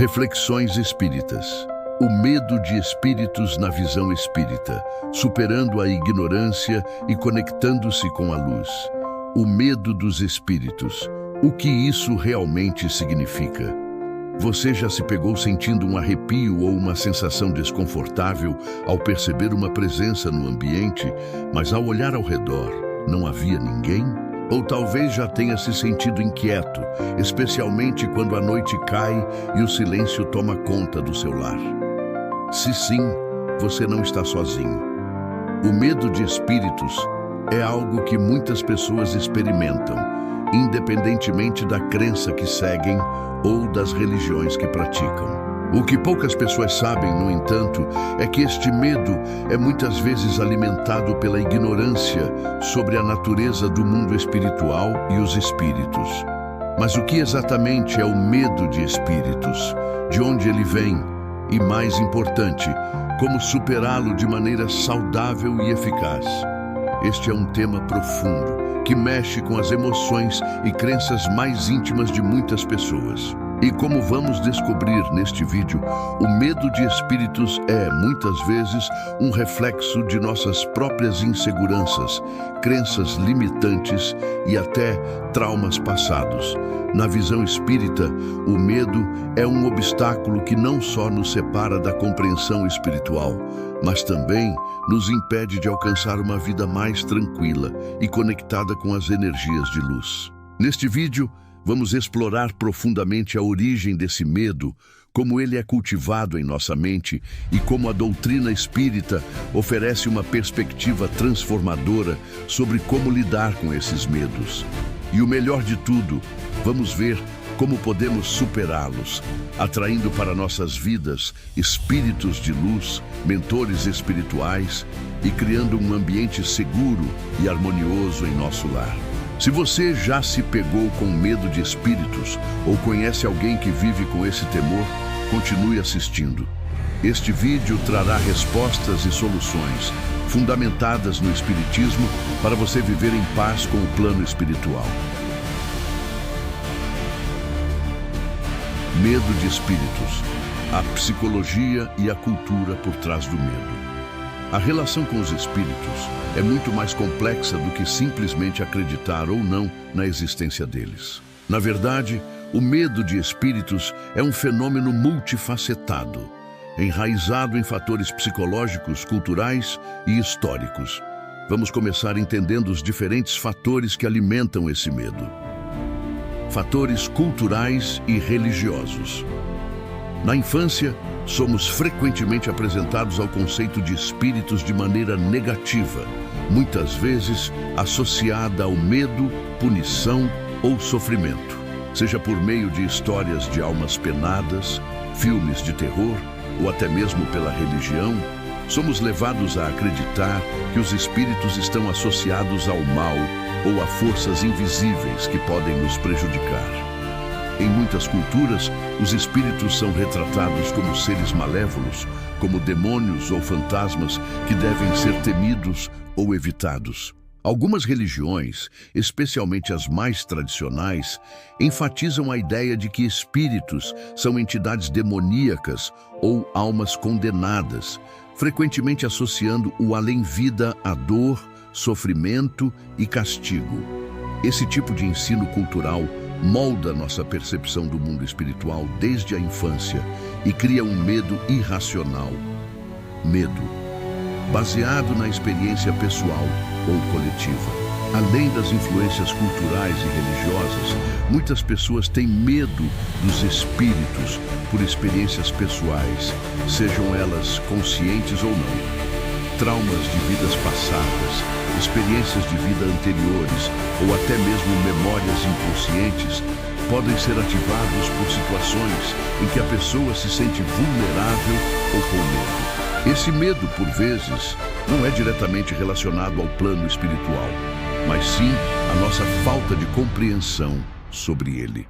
Reflexões espíritas. O medo de espíritos na visão espírita, superando a ignorância e conectando-se com a luz. O medo dos espíritos. O que isso realmente significa? Você já se pegou sentindo um arrepio ou uma sensação desconfortável ao perceber uma presença no ambiente, mas ao olhar ao redor, não havia ninguém? Ou talvez já tenha se sentido inquieto, especialmente quando a noite cai e o silêncio toma conta do seu lar. Se sim, você não está sozinho. O medo de espíritos é algo que muitas pessoas experimentam, independentemente da crença que seguem ou das religiões que praticam. O que poucas pessoas sabem, no entanto, é que este medo é muitas vezes alimentado pela ignorância sobre a natureza do mundo espiritual e os espíritos. Mas o que exatamente é o medo de espíritos? De onde ele vem? E, mais importante, como superá-lo de maneira saudável e eficaz? Este é um tema profundo, que mexe com as emoções e crenças mais íntimas de muitas pessoas. E como vamos descobrir neste vídeo, o medo de espíritos é, muitas vezes, um reflexo de nossas próprias inseguranças, crenças limitantes e até traumas passados. Na visão espírita, o medo é um obstáculo que não só nos separa da compreensão espiritual, mas também nos impede de alcançar uma vida mais tranquila e conectada com as energias de luz. Neste vídeo, vamos explorar profundamente a origem desse medo, como ele é cultivado em nossa mente e como a doutrina espírita oferece uma perspectiva transformadora sobre como lidar com esses medos. E o melhor de tudo, vamos ver como podemos superá-los, atraindo para nossas vidas espíritos de luz, mentores espirituais e criando um ambiente seguro e harmonioso em nosso lar. Se você já se pegou com medo de espíritos ou conhece alguém que vive com esse temor, continue assistindo. Este vídeo trará respostas e soluções fundamentadas no Espiritismo para você viver em paz com o plano espiritual. Medo de espíritos. A psicologia e a cultura por trás do medo. A relação com os espíritos é muito mais complexa do que simplesmente acreditar ou não na existência deles. Na verdade, o medo de espíritos é um fenômeno multifacetado, enraizado em fatores psicológicos, culturais e históricos. Vamos começar entendendo os diferentes fatores que alimentam esse medo. Fatores culturais e religiosos. Na infância, somos frequentemente apresentados ao conceito de espíritos de maneira negativa, muitas vezes associada ao medo, punição ou sofrimento, seja por meio de histórias de almas penadas, filmes de terror ou até mesmo pela religião. Somos levados a acreditar que os espíritos estão associados ao mal ou a forças invisíveis que podem nos prejudicar. Em muitas culturas, os espíritos são retratados como seres malévolos, como demônios ou fantasmas que devem ser temidos ou evitados. Algumas religiões, especialmente as mais tradicionais, enfatizam a ideia de que espíritos são entidades demoníacas ou almas condenadas, frequentemente associando o além-vida à dor, sofrimento e castigo. Esse tipo de ensino cultural molda nossa percepção do mundo espiritual desde a infância e cria um medo irracional. Medo, baseado na experiência pessoal ou coletiva. Além das influências culturais e religiosas, muitas pessoas têm medo dos espíritos por experiências pessoais, sejam elas conscientes ou não. Traumas de vidas passadas, experiências de vida anteriores ou até mesmo memórias inconscientes podem ser ativados por situações em que a pessoa se sente vulnerável ou com medo. Esse medo, por vezes, não é diretamente relacionado ao plano espiritual, mas sim à nossa falta de compreensão sobre ele.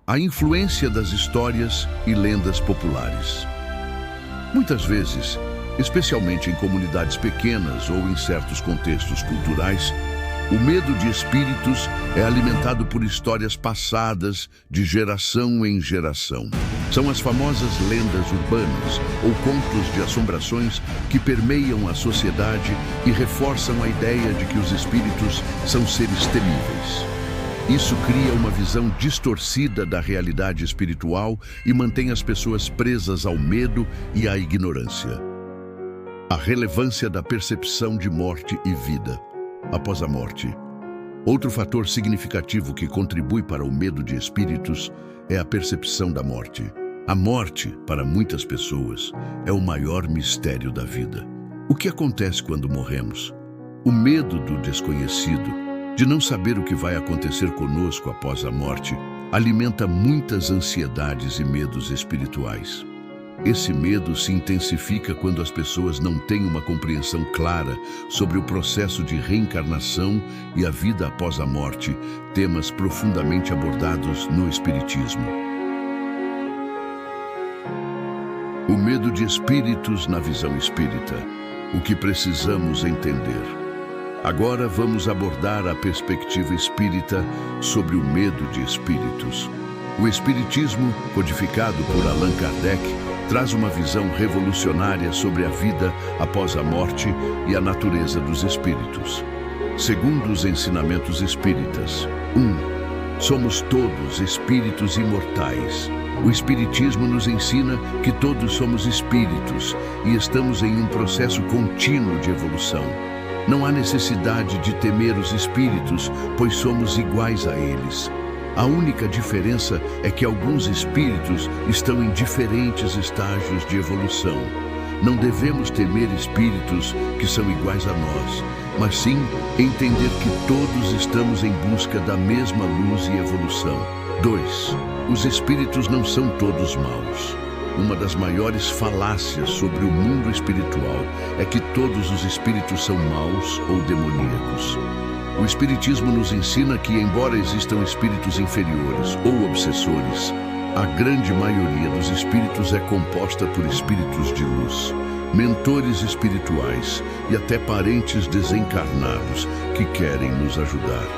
A influência das histórias e lendas populares. Muitas vezes, especialmente em comunidades pequenas ou em certos contextos culturais, O medo de espíritos é alimentado por histórias passadas de geração em geração. São as famosas lendas urbanas ou contos de assombrações que permeiam a sociedade e reforçam a ideia de que os espíritos são seres temíveis. Isso cria uma visão distorcida da realidade espiritual e mantém as pessoas presas ao medo e à ignorância. A relevância da percepção de morte e vida após a morte. Outro fator significativo que contribui para o medo de espíritos é a percepção da morte. A morte, para muitas pessoas, é o maior mistério da vida. O que acontece quando morremos? O medo do desconhecido, de não saber o que vai acontecer conosco após a morte, alimenta muitas ansiedades e medos espirituais. Esse medo se intensifica quando as pessoas não têm uma compreensão clara sobre o processo de reencarnação e a vida após a morte, temas profundamente abordados no Espiritismo. O medo de espíritos na visão espírita. O que precisamos entender. Agora vamos abordar a perspectiva espírita sobre o medo de espíritos. O Espiritismo, codificado por Allan Kardec, traz uma visão revolucionária sobre a vida após a morte e a natureza dos espíritos. Segundo os ensinamentos espíritas, 1. Somos todos espíritos imortais. O Espiritismo nos ensina que todos somos espíritos e estamos em um processo contínuo de evolução. Não há necessidade de temer os espíritos, pois somos iguais a eles. A única diferença é que alguns espíritos estão em diferentes estágios de evolução. Não devemos temer espíritos que são iguais a nós, mas sim entender que todos estamos em busca da mesma luz e evolução. 2. Os espíritos não são todos maus. Uma das maiores falácias sobre o mundo espiritual é que todos os espíritos são maus ou demoníacos. O Espiritismo nos ensina que, embora existam espíritos inferiores ou obsessores, a grande maioria dos espíritos é composta por espíritos de luz, mentores espirituais e até parentes desencarnados que querem nos ajudar.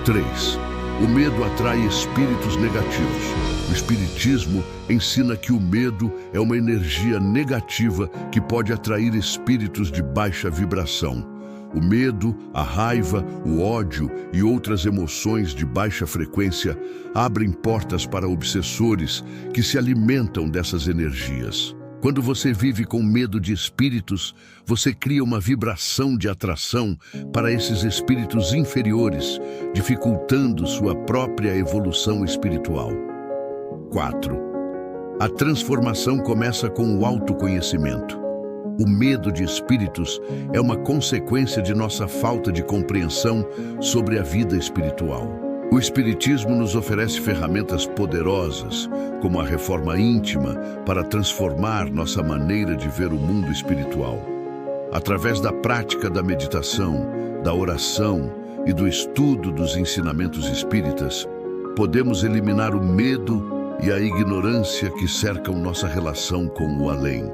3. O medo atrai espíritos negativos. O Espiritismo ensina que o medo é uma energia negativa que pode atrair espíritos de baixa vibração. O medo, a raiva, o ódio e outras emoções de baixa frequência abrem portas para obsessores que se alimentam dessas energias. Quando você vive com medo de espíritos, você cria uma vibração de atração para esses espíritos inferiores, dificultando sua própria evolução espiritual. 4. A transformação começa com o autoconhecimento. O medo de espíritos é uma consequência de nossa falta de compreensão sobre a vida espiritual. O Espiritismo nos oferece ferramentas poderosas, como a reforma íntima, para transformar nossa maneira de ver o mundo espiritual. Através da prática da meditação, da oração e do estudo dos ensinamentos espíritas, podemos eliminar o medo e a ignorância que cercam nossa relação com o além.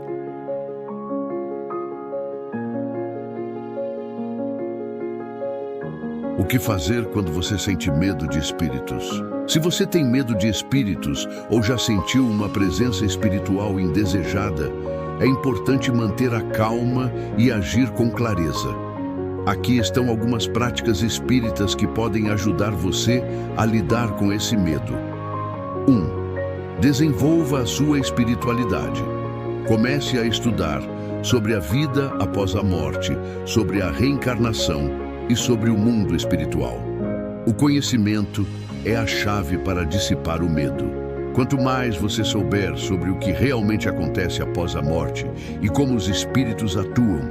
O que fazer quando você sente medo de espíritos? Se você tem medo de espíritos ou já sentiu uma presença espiritual indesejada, é importante manter a calma e agir com clareza. Aqui estão algumas práticas espíritas que podem ajudar você a lidar com esse medo. 1. Desenvolva a sua espiritualidade. Comece a estudar sobre a vida após a morte, sobre a reencarnação e sobre o mundo espiritual. O conhecimento é a chave para dissipar o medo. Quanto mais você souber sobre o que realmente acontece após a morte e como os espíritos atuam,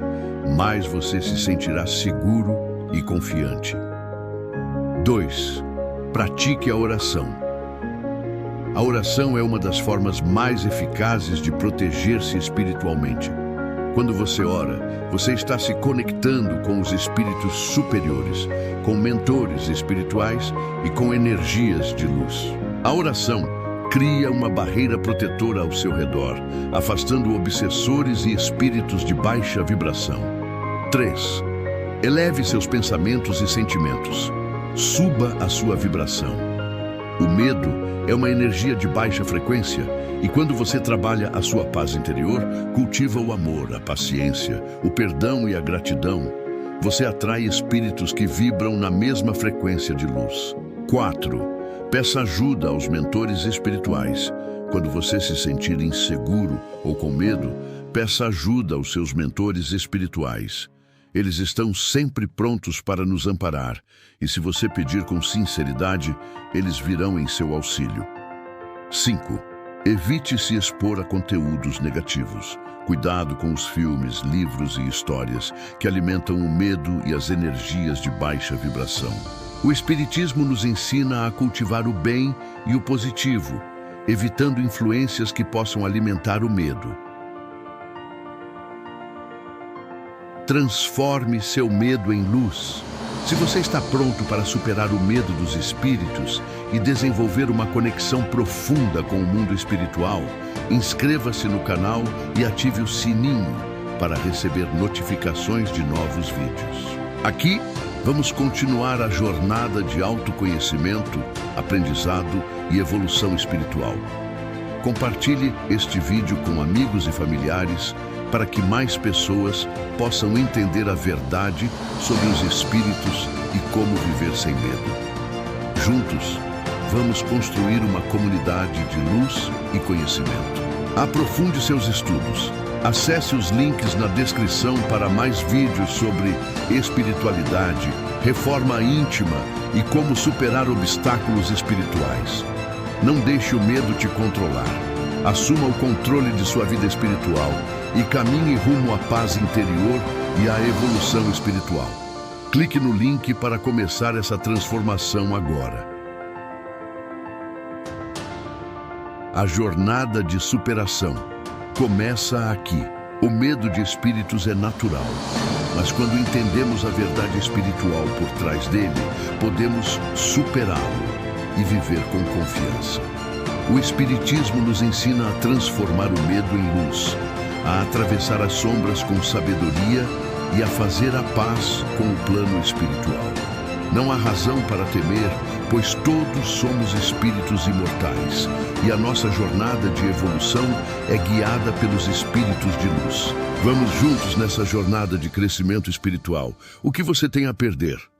mais você se sentirá seguro e confiante. 2. Pratique a oração. A oração é uma das formas mais eficazes de proteger-se espiritualmente. Quando você ora, você está se conectando com os espíritos superiores, com mentores espirituais e com energias de luz. A oração cria uma barreira protetora ao seu redor, afastando obsessores e espíritos de baixa vibração. 3. Eleve seus pensamentos e sentimentos. Suba a sua vibração. O medo é uma energia de baixa frequência e quando você trabalha a sua paz interior, cultiva o amor, a paciência, o perdão e a gratidão, você atrai espíritos que vibram na mesma frequência de luz. 4. Peça ajuda aos mentores espirituais. Quando você se sentir inseguro ou com medo, peça ajuda aos seus mentores espirituais. Eles estão sempre prontos para nos amparar, e se você pedir com sinceridade, eles virão em seu auxílio. 5. Evite se expor a conteúdos negativos. Cuidado com os filmes, livros e histórias que alimentam o medo e as energias de baixa vibração. O Espiritismo nos ensina a cultivar o bem e o positivo, evitando influências que possam alimentar o medo. Transforme seu medo em luz. Se você está pronto para superar o medo dos espíritos e desenvolver uma conexão profunda com o mundo espiritual, inscreva-se no canal e ative o sininho para receber notificações de novos vídeos. Aqui, vamos continuar a jornada de autoconhecimento, aprendizado e evolução espiritual. Compartilhe este vídeo com amigos e familiares para que mais pessoas possam entender a verdade sobre os espíritos e como viver sem medo. Juntos, vamos construir uma comunidade de luz e conhecimento. Aprofunde seus estudos. Acesse os links na descrição para mais vídeos sobre espiritualidade, reforma íntima e como superar obstáculos espirituais. Não deixe o medo te controlar. Assuma o controle de sua vida espiritual e caminhe rumo à paz interior e à evolução espiritual. Clique no link para começar essa transformação agora. A jornada de superação começa aqui. O medo de espíritos é natural, mas quando entendemos a verdade espiritual por trás dele, podemos superá-lo e viver com confiança. O Espiritismo nos ensina a transformar o medo em luz, a atravessar as sombras com sabedoria e a fazer a paz com o plano espiritual. Não há razão para temer, pois todos somos espíritos imortais e a nossa jornada de evolução é guiada pelos espíritos de luz. Vamos juntos nessa jornada de crescimento espiritual. O que você tem a perder?